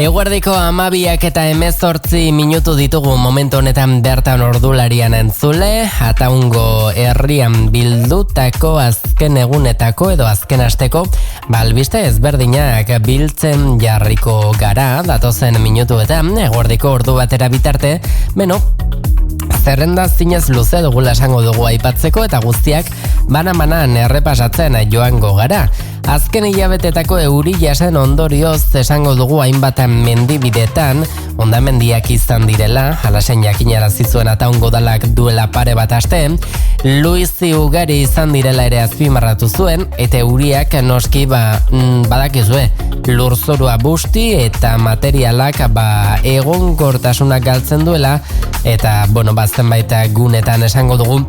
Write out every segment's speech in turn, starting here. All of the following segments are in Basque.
Eguerdiko 12 eta 18 minutu ditugu momentu honetan bertan ordularian entzule, Ataungo herrian bildutako azken egunetako edo azken asteko albiste ezberdinak biltzen jarriko gara datozen minutuetan, eguerdiko ordu batera bitarte, zerrenda zinez luze dugula esango dugu aipatzeko eta guztiak bana-banan errepasatzen joango gara. Azken hilabetetako euri jasen ondorioz esango dugu hainbat mendibidetan hondamendiak izan direla, halasen jakinarazi zuen Ataungo udalak duela pare bat aste, luizi ugari izan direla ere azpimarratu zuen, eta euriak noski badakizue lurzorua busti eta materialak egonkortasunak galtzen duela, eta zenbait gunetan esango dugu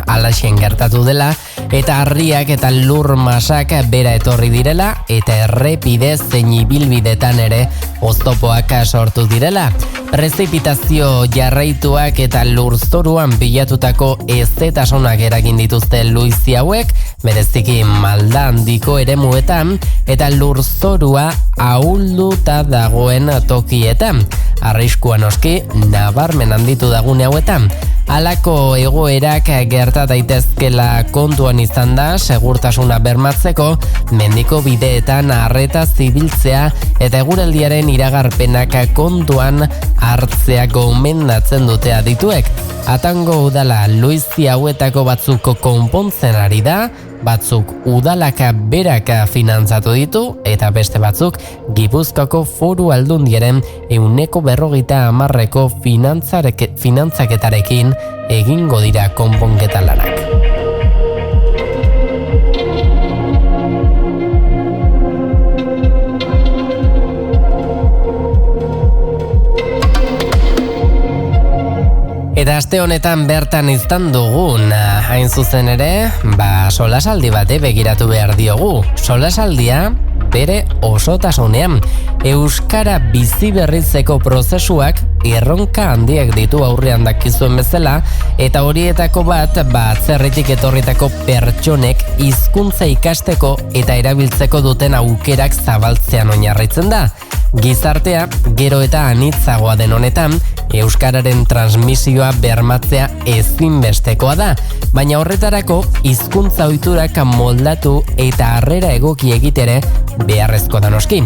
halaxen gertatu dela, eta harriak eta lur masak bera etorri direla, eta errepide zein ibilbidetan ere oztopoak sortu direla. Prezipitazio jarraituak eta lurzoruan pilatutako ezetasunak eragin dituzte luizi hauek, bereziki malda handiko eremuetan, eta lurzorua ahulduta dagoen tokietan. Arriskua noski nabarmen handitu dagune hauetan. Halako egoerak gerta daitezkela kontuan izan da, segurtasuna bermatzeko, mendiko bideetan arreta zibiltzea eta eguraldiaren iragarpenak kontuan hartzea gomendatzen dute adituek. Ataungo udala luizi hauetako batzuk konpontzen ari da, batzuk udalaka beraka finantzatu ditu, eta beste batzuk Gipuzkoako Foru Aldundiaren 150% finantzaketarekin egingo dira konponketa lanak. Eta aste honetan bertan izan dugun, hain zuzen ere, solasaldi bate begiratu behar diogu. Solasaldia bere osotasunean. Euskara bizi berritzeko prozesuak erronka handiak ditu aurrean dakizuen bezala, eta horietako bat atzerritik etorritako pertsonek hizkuntza ikasteko eta erabiltzeko duten aukerak zabaltzean oinarritzen da. Gizartea gero eta anitzagoa den honetan, euskararen transmisioa bermatzea ezinbestekoa da, baina horretarako hizkuntza ohiturak moldatu eta harrera egoki egitere beharrezko da noski.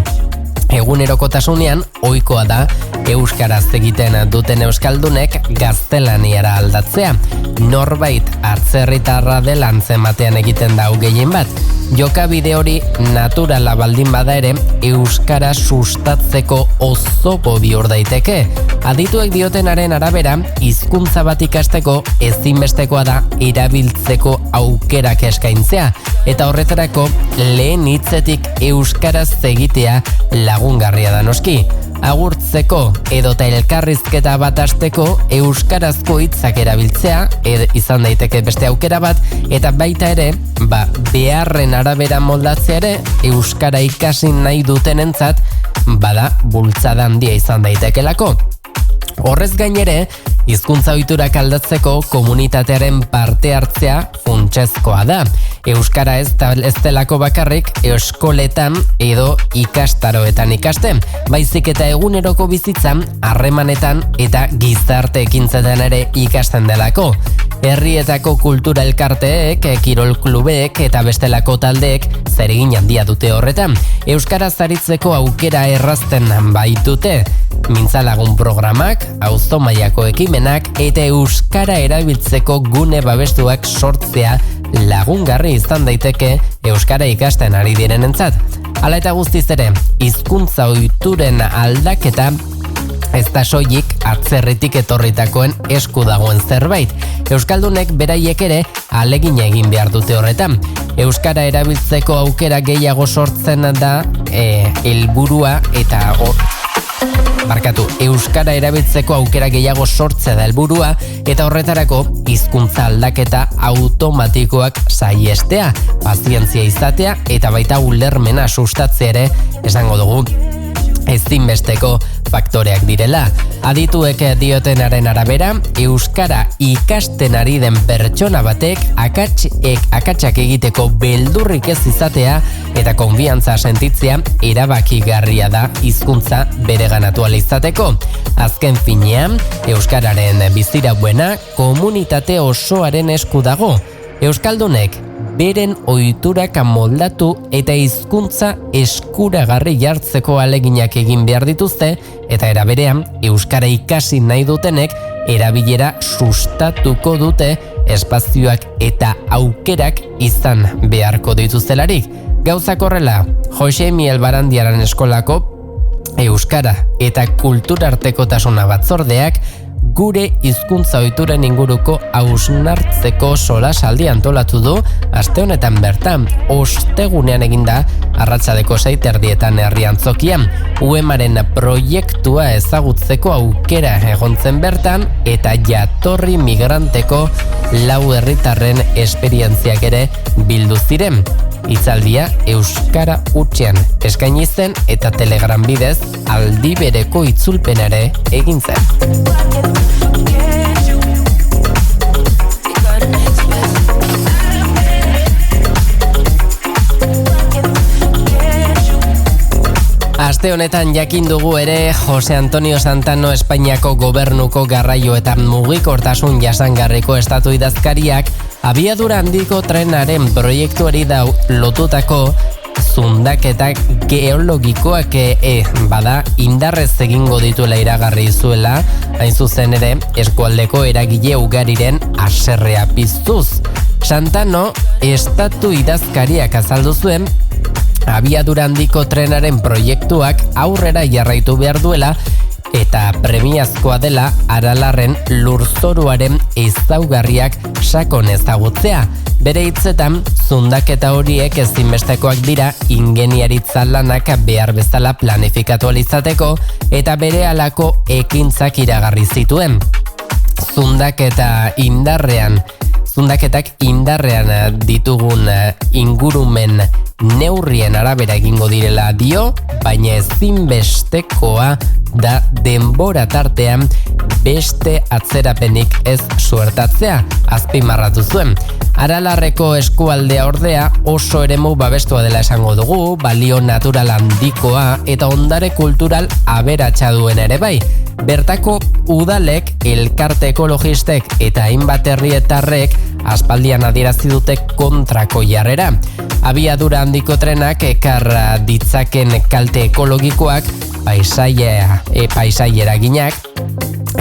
Egunerokotasunean ohikoa da euskaraz egiten duten euskaldunek gaztelaniara aldatzea. Norbait atzerritarra dela antzematean egiten da gehien bat. Jokabide hori naturala baldin bada ere euskara sustatzeko oztopo bihur daiteke. Adituek diotenaren arabera, hizkuntza bat ikasteko ezinbestekoa da erabiltzeko aukerak eskaintzea, eta horretarako lehen hitzetik euskaraz egitea lagungarria da noski. Agurtzeko edota elkarrizketa bat hasteko euskarazko hitzak erabiltzea izan daiteke beste aukera bat, eta baita ere beharren arabera moldatzea ere euskara ikasi nahi dutenentzat bultzada handia izan daitekelako. Horrez gainere, hizkuntza ohiturak aldatzeko komunitatearen parte hartzea funtsezkoa da. Euskara ez delako bakarrik eskoletan edo ikastaroetan ikasten, baizik eta eguneroko bizitzan, harremanetan eta gizarte ekintzetan ere ikasten delako. Herrietako kultura elkarteek, kirol klubeek eta bestelako taldeek zeregin handia dute horretan. Euskaraz aritzeko aukera errazten baitute. Mintzalagun programak, auzo mailako ekimenak eta euskara erabiltzeko gune babestuak sortzea lagungarri izan daiteke euskara ikasten ari direnentzat. Hala eta guztiz ere, hizkuntza ohituren aldaketa ez da soilik atzerritik etorritakoen esku dagoen zerbait. Euskaldunek beraiek ere ahalegina egin behar dute horretan. Euskara erabiltzeko aukera gehiago sortzen da helburua eta euskara erabiltzeko aukera gehiago sortzea da helburua, eta horretarako hizkuntza aldaketa automatikoak saihestea, pazientzia izatea eta baita ulermena sustatzea ere esango dugu. ezinbesteko faktoreak direla. Adituek diotenaren arabera, euskara ikasten ari den pertsona batek akatsak egiteko beldurrik ez izatea eta konfiantza sentitzea erabakigarria da hizkuntza bereganatu ahal izateko. Azken finean, euskararen bizirauena komunitate osoaren esku dago. Euskaldunek beren ohiturak moldatu eta hizkuntza eskuragarri jartzeko ahaleginak egin behar dituzte eta era berean euskara ikasi nahi dutenek erabilera sustatuko dute espazioak eta aukerak izan beharko dituztelarik. Gauzak horrela, Jose Miel Barandiaran eskolako euskara eta kulturartekotasuna batzordeak gure hizkuntza ohituren inguruko hausnartzeko solasaldi antolatu du aste honetan bertan. Ostegunean eginda arratsaldeko 6:30 herriantzokian. UEMaren proiektua ezagutzeko aukera egontzen bertan eta jatorri migranteko 4 herritarren esperientziak ere bildu ziren. Hitzaldia euskara hutsean eskaini zen eta Telegram bidez aldi bereko itzulpena ere egin zen. Aste honetan jakin dugu ere Jose Antonio Santano Espainiako gobernuko garraio eta mugikortasun jasangarriko estatu idazkariak abiadura handiko trenaren proiektuari lotutako zundaketak geologikoak bada indarrez egingo dituela iragarri zuela, hain zuzen ere eskualdeko eragile ugariren haserrea piztuz. Santano estatu idazkariak azaldu zuen abiadura handiko trenaren proiektuak aurrera jarraitu behar duela eta premiazkoa dela Aralarren lurzoruaren ezaugarriak sakon ezagutzea. Bere hitzetan, zundaketa horiek ezinbestekoak dira ingeniaritza lanak behar bezala planifikatu ahal izateko eta berehalako ekintzak iragarri zituen. Zundaketak indarrean ditugun ingurumen neurrien arabera egingo direla dio, baina ezinbestekoa da denbora tartean beste atzerapenik ez suertatzea, azpimarratu zuen. Aralarreko eskualdea ordea oso eremu babestua dela esango dugu, balio natural handikoa eta ondare kultural aberatsa duen ere bai. Bertako udalek, elkarte ekologistek eta hainbat herrietarrek aspaldian adierazi dute kontrako jarrera. Abiadura handiko trenak ekar ditzaken kalte ekologikoak, paisaileraginak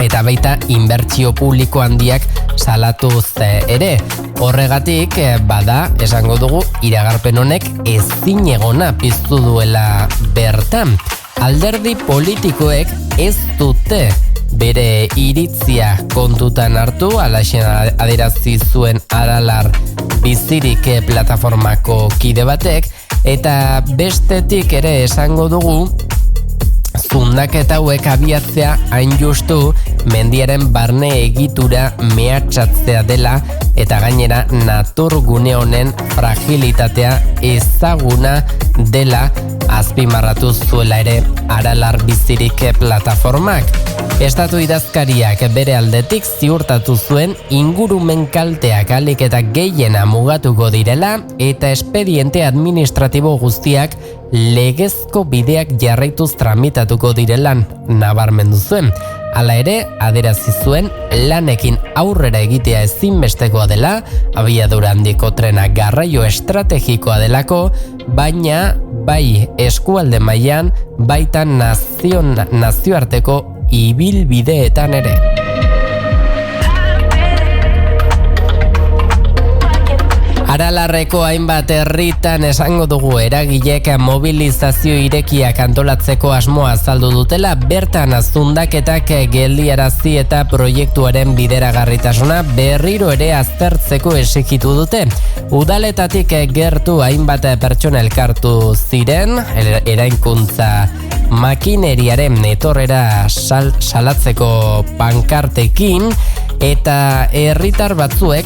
eta baita inbertsio publiko handiak salatuz ere. Horregatik bada esango dugu iragarpen honek ezinegona piztu duela bertan. Alderdi politikoek ez dute bere iritzia kontutan hartu, alaxen adierazi zuen Aralar bizirik plataformako kide batek, eta bestetik ere esango dugu zundaketa hauek abiatzea hain justu mendiaren barne egitura mehatxatzea dela eta gainera naturgune honen fragilitatea ezaguna dela azpimarratu zuela ere Aralar bizirik plataformak. Estatu idazkariak bere aldetik ziurtatu zuen ingurumen kalteak ahalik eta gehiena mugatuko direla eta espediente administratibo guztiak legezko bideak jarraituz tramitatuko direlan nabarmendu zuen. Hala ere, adierazi zuen lanekin aurrera egitea ezinbestekoa dela, abiadura handiko trena garraio estrategikoa delako, baina bai eskualde mailan baita nazioarteko ibilbideetan ere. Aralarreko hainbat herritan esango dugu eragilek mobilizazio irekiak antolatzeko asmoa azaldu dutela, bertan zundaketak geldiarazi eta proiektuaren bideragarritasuna berriro ere aztertzeko exigitu dute. Udaletatik gertu hainbat pertsona elkartu ziren, eraikuntza makineriaren etorrera salatzeko pankartekin, eta herritar batzuek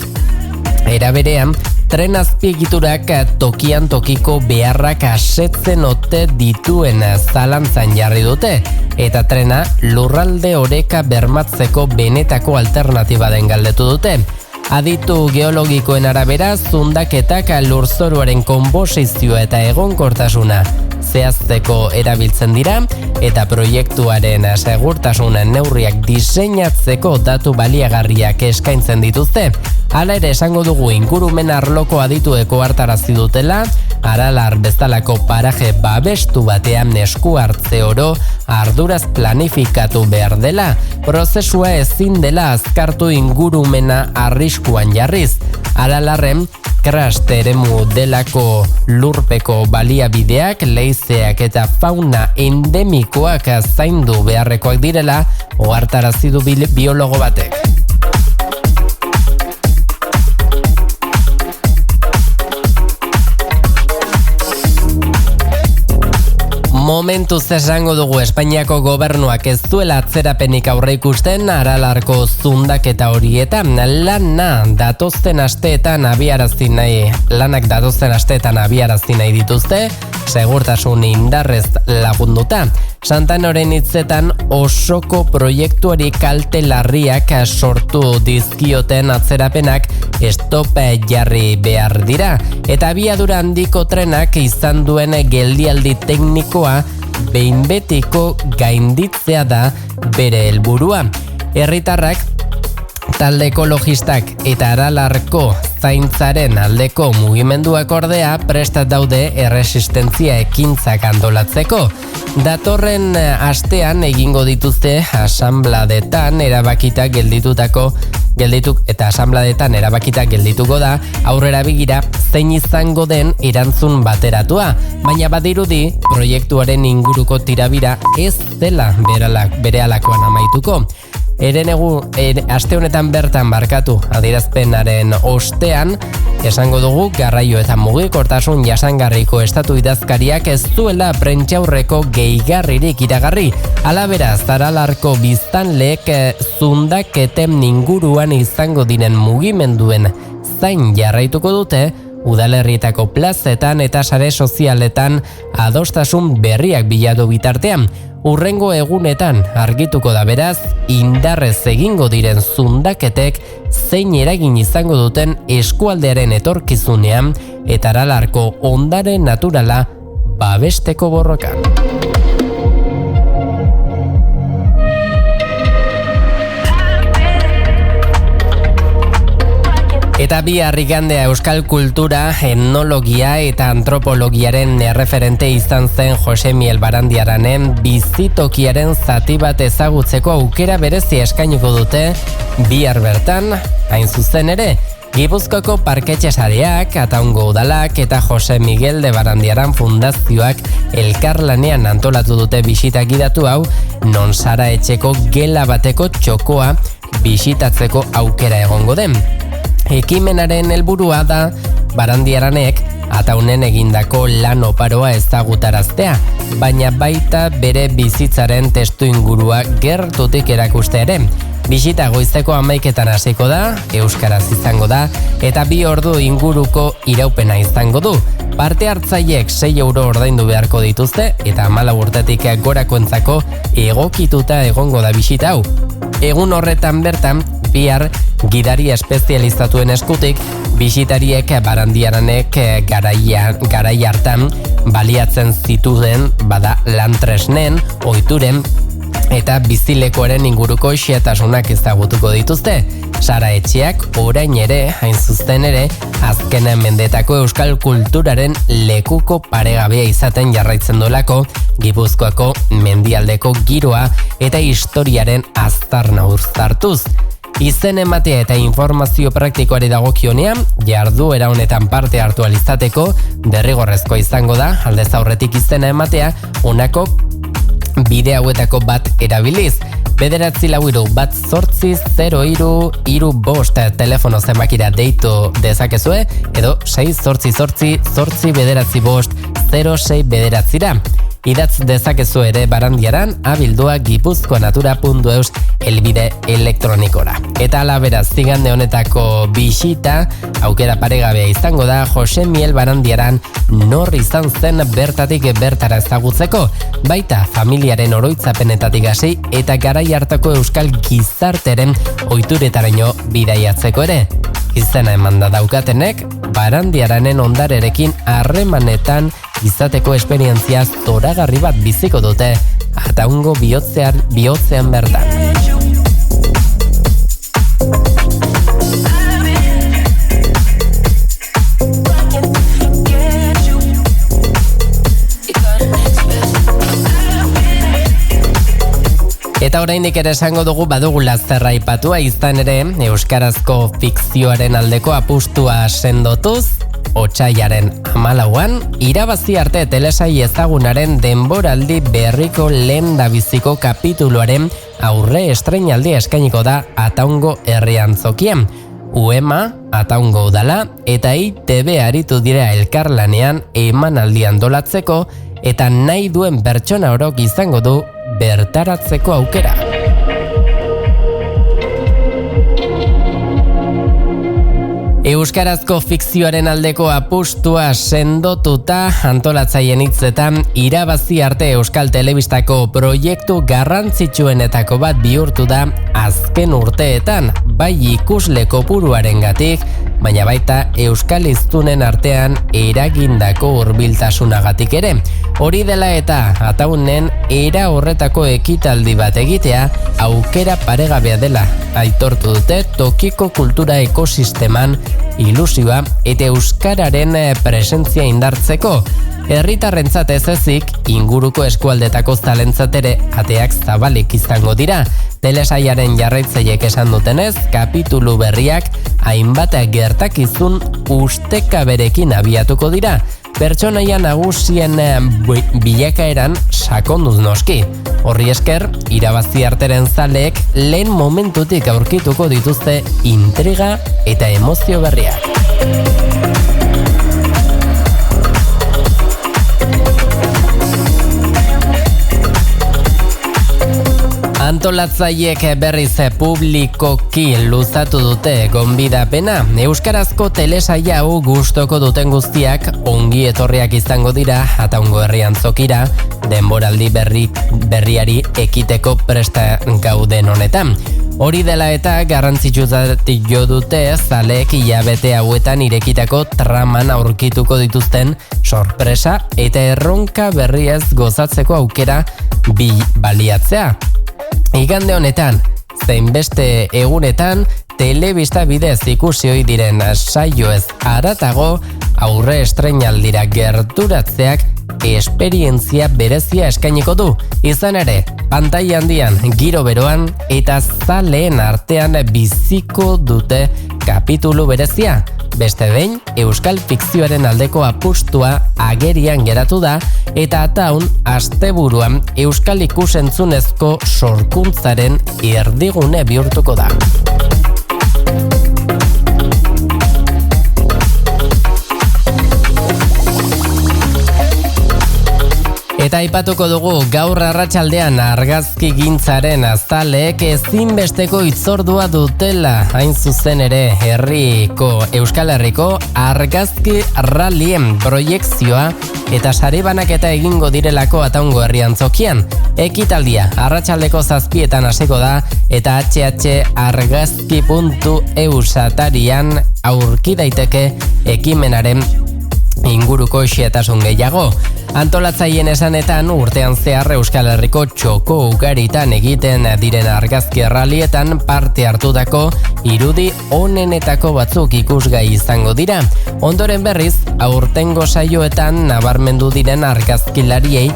era berean tren azpiegiturak tokian tokiko beharrak asetzen ote dituen zalantzan jarri dute, eta trena lurralde oreka bermatzeko benetako alternatiba den galdetu dute. Aditu geologikoen arabera, zundaketak lurzoruaren konposizioa eta egonkortasuna zehazteko erabiltzen dira, eta proiektuaren segurtasun neurriak diseinatzeko datu baliagarriak eskaintzen dituzte. Hala ere esango dugu ingurumen arloko aditueko hartarazi dutela, Aralar bezalako paraje babestu batean esku hartze oro arduraz planifikatu behar dela, prozesua ezin dela azkartu ingurumena arriskuan jarriz. Aralarren, Krast eremu delako lurpeko baliabideak, leizeak eta fauna endemikoak zaindu beharrekoak direla, ohartarazi du biologo batek. Momentuz esango dugu Espainiako gobernuak ez duela atzerapenik aurreikusten Aralarko zundaketa horietan. Lanak datozen asteetan abiarazi nahi dituzte, segurtasun indarrez lagunduta. Santanoren hitzetan osoko proiektuari kalte larriak sortu dizkioten atzerapenak estopa jarri behar dira, eta abiadura handiko trenak izan duen geldialdi teknikoa behin betiko gainditzea da bere helburua. Herritarrak, talde ekologistak eta Aralarko zaintzaren aldeko mugimenduak ordea prestat daude erresistentzia ekintzak antolatzeko. Datorren astean egingo dituzte asanbladetan erabakita geldituko da aurrera begira zein izango den erantzun bateratua, baina badirudi proiektuaren inguruko tirabira ez dela berehalakoan amaituko. Aste honetan bertan barkatu adierazpenaren ostean, esango dugu garraio eta mugikortasun jasangarriko estatu idazkariak ez duela prentsaurreko gehigarririk iragarri. Hala beraz, Aralarko biztanleek zundaketen inguruan izango diren mugimenduen zain jarraituko dute, udalerrietako plazetan eta sare sozialetan adostasun berriak bilatu bitartean. Hurrengo egunetan argituko da beraz, indarrez egingo diren zundaketek zein eragin izango duten eskualdearen etorkizunean eta Aralarko ondare naturala babesteko borrokan. Eta bihar igandea euskal kultura, etnologia eta antropologiaren erreferente izan zen Jose Miel Barandiaranen bizitokiaren zati bat ezagutzeko aukera berezi eskainiko dute bihar bertan, hain zuzen ere, Gipuzkoako Parketxe Sareak, Ataungo Udalak eta Jose Miguel de Barandiaran Fundazioak elkarlanean antolatu dute bisita gidatu hau, non Sara etxeko gela bateko txokoa bisitatzeko aukera egongo den. Ekimenaren helburua da Barandiaranek Ataunen egindako lan oparoa ezagutaraztea, baina baita bere bizitzaren testuingurua gertutik erakuste ere. Bisita goizeko 11:00 hasiko da, euskaraz izango da, eta 2 ordu inguruko iraupena izango du. Parte hartzaileek 6 euro ordaindu beharko dituzte, eta 14 urtetik gorakoentzako egokituta egongo da bisita hau. Egun horretan bertan, bihar gidari espezializatuen eskutik, bisitariek Barandiaranek garai hartan baliatzen zituen bada lantresnen, ohituren eta bizilekoaren inguruko xehetasunak ezagutuko dituzte. Sara etxeak orain ere, hain zuzen ere, azken mendetako euskal kulturaren lekuko paregabea izaten jarraitzen duelako, Gipuzkoako mendialdeko giroa eta historiaren aztarna uztartuz. Izen ematea eta informazio praktikoari dagokionean, jarduera honetan parte hartu alizateko, derrigorrezkoa izango da, aldez aurretik izena ematea, honako bide hauetako bat erabiliz. 944-103-03-5 telefono zenbakira deitu dezakezue, edo 688-895-06 06 Idatz dezakezu ere Barandiaran abildua gipuzkoanatura.eus helbide elektronikora. Eta alaberaz zigande honetako bisita aukera paregabea izango da Jose Miel Barandiaran nor izan zen bertatik bertara ezagutzeko, baita familiaren oroitzapenetatik hasi eta garai hartako euskal gizarteren ohituretaraino bidaiatzeko ere. Izena emanda daukatenek Barandiaranen ondarerekin harremanetan izateko esperientzia zoragarri bat biziko dute Ataungo bihotzean bertan. Eta oraindik ere esango dugu badugula zerra aipatua izan ere euskarazko fikzioaren aldeko apustua sendotuz, otsailaren 14an irabazi arte telesai ezagunaren denboraldi berriko lehendabiziko kapituluaren aurre estreinaldia eskainiko da Ataungo herriantzokian. UEMA, Ataungo udala eta ITB aritu dira elkarlanean emanaldi antolatzeko eta nahi duen pertsona orok izango du bertaratzeko aukera. Euskarazko fikzioaren aldeko apustua sendotuta antolatzaien hitzetan irabazi arte Euskal Telebistako proiektu garrantzitsuenetako bat bihurtu da azken urteetan, bai ikusle kopuruarengatik, baina baita euskal hiztunen artean eragindako hurbiltasunagatik ere. Hori dela eta Ataunen era horretako ekitaldi bat egitea aukera paregabea dela aitortu dute tokiko kultura ekosisteman ilusioa eta euskararen presentzia indartzeko. Herritarrentzat ez ezik, inguruko eskualdetako zalentzat ere ateak zabalik izango dira. Telesaiaren jarraitzaileek esan dutenez, kapitulu berriak hainbat gertakizun ustekaberekin abiatuko dira. Pertsonaia nagusien bilakaeran sakonduz noski. Horri esker, irabazi arteren zaleek lehen momentutik aurkituko dituzte intriga eta emozio berriak. Antolatzaiek berriz publikoki luzatu dute gonbidapena. Euskarazko telesaia hau gustoko duten guztiak ongi etorriak izango dira Ataungo herriantzokira denboraldi berriari ekiteko presta gauden honetan. Hori dela eta garrantzitsuzatik jo dute zaleek hilabete hauetan irekitako traman aurkituko dituzten sorpresa eta erronka berriez gozatzeko aukera baliatzea. Igande honetan, zein beste egunetan, telebista bidez ikusi ohi diren saioez haratago, aurre estreinaldira gerturatzeak esperientzia berezia eskainiko du. Izan ere, pantaila handian, giro beroan eta zaleen artean biziko dute kapitulu berezia. Beste behin, euskal fikzioaren aldeko apustua agerian geratu da eta Ataun asteburuan euskal ikusentzunezko sorkuntzaren erdigune bihurtuko da. Eta aipatuko dugu gaur arratsaldean argazki gintzaren azaleek ezinbesteko hitzordua dutela, hain zuzen ere Euskal Herriko argazki rallyen proiekzioa eta sarebanaketa egingo direlako Ataungo herriantzokian. Ekitaldia arratsaldeko 7etan hasiko da eta hh-argazki.eus atarian aurki daiteke ekimenaren inguruko xehetasun gehiago. Antolatzaien esanetan urtean zehar Euskal Herriko txoko ugaritan egiten diren argazki rallyetan parte hartutako irudi onenetako batzuk ikusgai izango dira. Ondoren berriz, aurtengo saioetan nabarmendu diren argazkilariei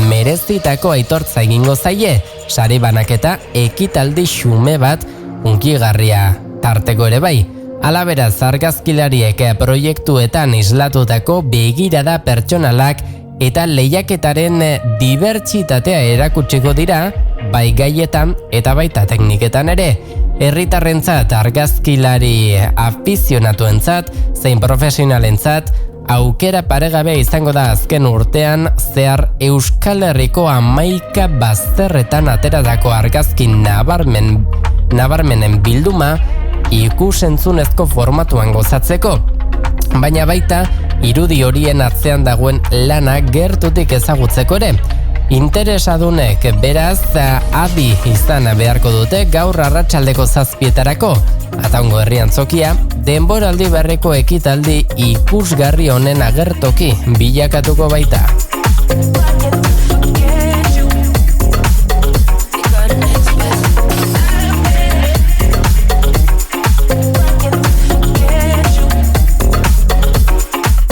merezitako aitortza egingo zaie, sare banaketa ekitaldi xume bat hunkigarria tarteko ere bai. Alaberaz, argazkilariek proiektuetan islatutako begirada pertsonalak eta lehiaketaren dibertsitatea erakutsiko dira, bai gaietan eta baita tekniketan ere. Herritarrentzat, argazkilari afizionatuentzat, zein profesionalentzat, aukera paregabe izango da azken urtean zehar Euskal Herriko 11 bazterretan ateratako argazki nabarmenen bilduma ikus-entzunezko formatuan gozatzeko. Baina baita, irudi horien atzean dagoen lana gertutik ezagutzeko ere. Interesadunek beraz adi izan beharko dute gaur arratsaldeko 7:00 Ataungo herrian zokia, denboraldi berriko ekitaldi ikusgarri honen agertoki bilakatuko baita.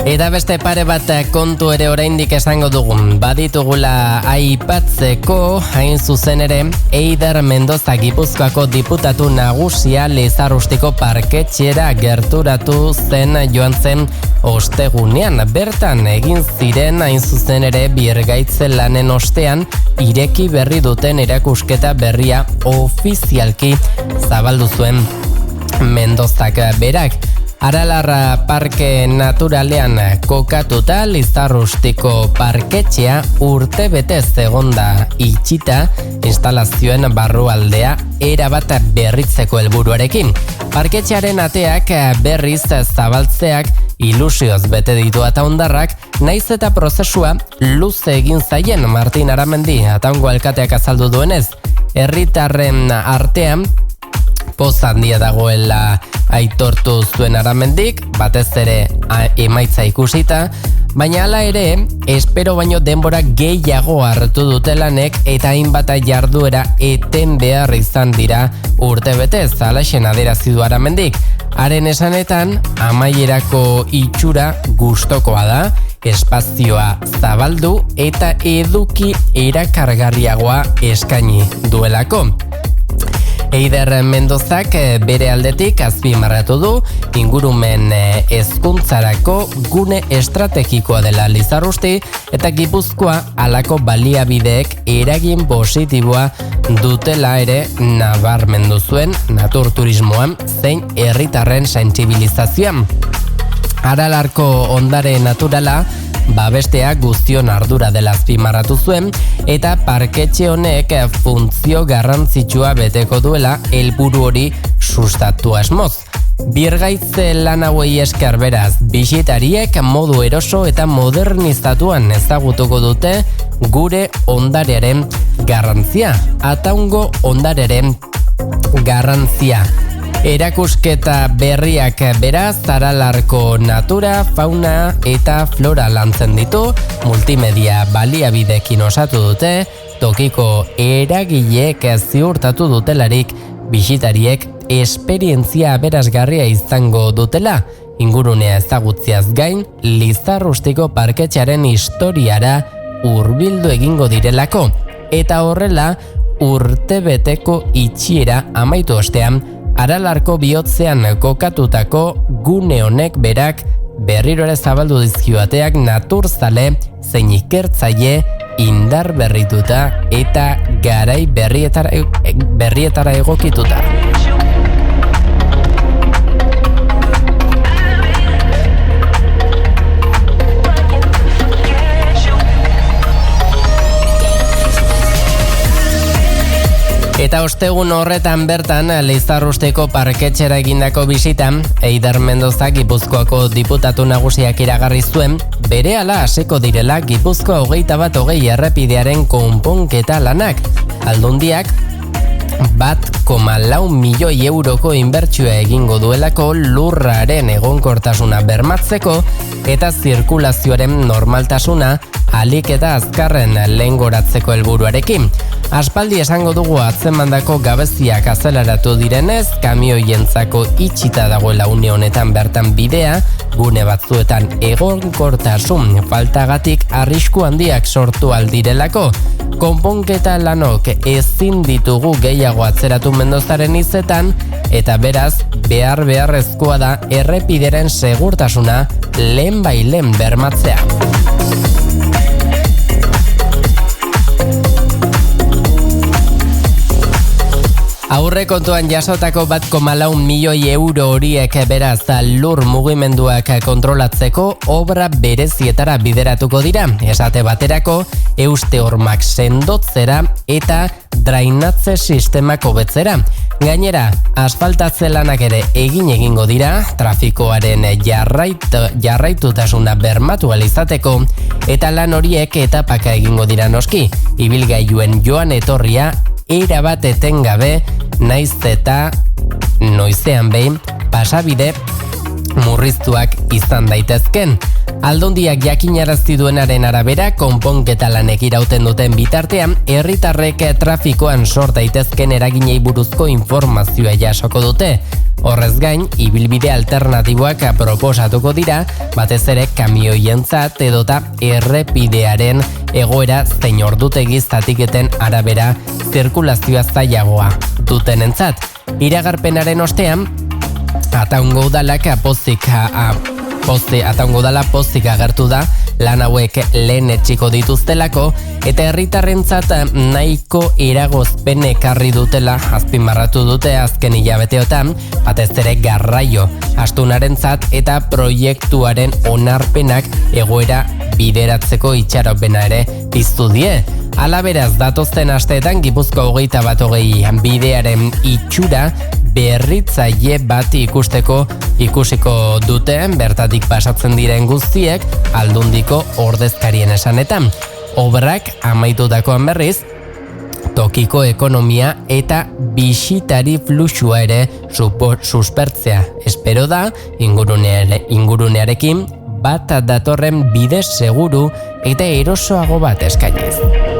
Eta beste pare bat kontu ere oraindik esango dugun. Baditugula aipatzeko, hain zuzen ere, Eider Mendoza Gipuzkoako diputatu nagusia Lizarrustiko parketxera gerturatu zen joan zen ostegunean. Bertan egin ziren hain zuzen ere birgaitze lanen ostean ireki berri duten erakusketa berria ofizialki zabaldu zuen Mendozak berak. Aralarra Parke Naturalean kokatuta Lizarrustiko parketxea urte betez egonda itxita instalazioen barrualdea erabat berritzeko helburuarekin. Parketxearen ateak berriz zabaltzeak ilusioz bete ditu Ataundarrak, naiz eta prozesua luze egin zaien Martin Aramendi Ataungo alkateak azaldu duenez. Herritarren artean poz handia dagoela aitortu zuen Aramendik, batez ere emaitza ikusita, baina hala ere, espero baino denbora gehiago hartu dutelanek eta hainbat jarduera eten behar izan dira urtebetez, halaxen adierazi du Aramendik. Haren esanetan, amaierako itxura gustokoa da, espazioa zabaldu eta eduki erakargarriagoa eskaini duelako. Eider Mendozak bere aldetik azpimarratu du ingurumen hezkuntzarako gune estrategikoa dela Lizarrusti eta Gipuzkoa halako baliabideek eragin positiboa dutela ere nabarmendu zuen naturturismoan zein herritarren sentsibilizazioan. Aralarko ondare naturala babestea guztion ardura dela azpimarratu zuen eta parketxe honek funtzio garrantzitsua beteko duela helburu hori sustatu asmoz. Birgaitze lan hauei esker beraz, bisitariek modu eroso eta modernizatuan ezagutuko dute gure ondarearen garrantzia, Ataungo ondarearen garrantzia. Erakusketa berriak beraz Aralarko natura, fauna eta flora lantzen ditu, multimedia baliabidekin osatu dute, tokiko eragileek ziurtatu dutelarik bisitariek esperientzia aberasgarria izango dutela, ingurunea ezagutziaz gain Lizarrustiko parketxearen historiara hurbildu egingo direlako, eta horrela urtebeteko itxiera amaitu ostean Aralarko bihotzean kokatutako gune honek berak berriro ere zabaldu dizkioateak naturzale zein ikertzaile indar berrituta eta garai berrietara egokituta. Eta ostegun horretan bertan Lizarrusteko parketxera egindako bisitan, Eider Mendoza Gipuzkoako diputatu nagusiak iragarri zuen, berehala hasiko direla Gipuzkoa 21 errepidearen konponketa lanak. Aldundiak 1,4 milioi euroko inbertsioa egingo duelako lurraren egonkortasuna bermatzeko eta zirkulazioaren normaltasuna ahalik eta azkarren lehengoratzeko helburuarekin. Aspaldi esango dugu atzemandako gabeziak azeleratu direnez, kamioientzako itxita dagoela une honetan bertan bidea, gune batzuetan egonkortasun faltagatik arrisku handiak sortu aldirelako. Konponketa lanok ezin ditugu gehiago atzeratu Mendozaren hitzetan, eta beraz, beharrezkoa da errepideren segurtasuna lehenbailen bermatzea. Aurrekontuan jasotako 1,4 milioi euro horiek beraz lur mugimenduak kontrolatzeko obra berezietara bideratuko dira. Esate baterako, euste hormak sendotzera eta drainatze sistemak hobetzera. Gainera, asfaltatze lanak ere egingo dira, trafikoaren jarraitutasuna bermatu ahal izateko, eta lan horiek etapaka egingo dira noski. Ibilgailuen joan etorria erabat etengabe, naiz eta noizean behin pasabide murriztuak izan daitezken. Aldundiak jakinarazti duenaren arabera, konponketa lanek irauten duten bitartean, herritarrek trafikoan sort daitezken eraginei buruzko informazioa jasoko dute. Horrez gain, ibilbide alternatiboak proposatuko dira, batez ere kamioientzat edota errepidearen egoera zein ordutegi zatiketen arabera zirkulazioa zailagoa dutenentzat. Iragarpenaren ostean, Ataungo udalak pozik agertu da lan hauek lehen etxiko dituztelako eta herritarrentzat nahiko eragozpen ekarri dutela azpimarratu dute azken hilabeteotan, batez ere garraio astunarentzat eta proiektuaren onarpenak egoera bideratzeko itxaropena ere piztu die. Hala beraz, datozen asteetan Gipuzko 21 bidearen itxura berritzaile bat ikusiko duten bertatik pasatzen diren guztiek Aldundiko ordezkarien esanetan. Obrak amaitutakoan berriz, tokiko ekonomia eta bisitari fluxua ere suspertzea. Espero da ingurunearekin bat datorren bide seguru eta erosoago bat eskainiz.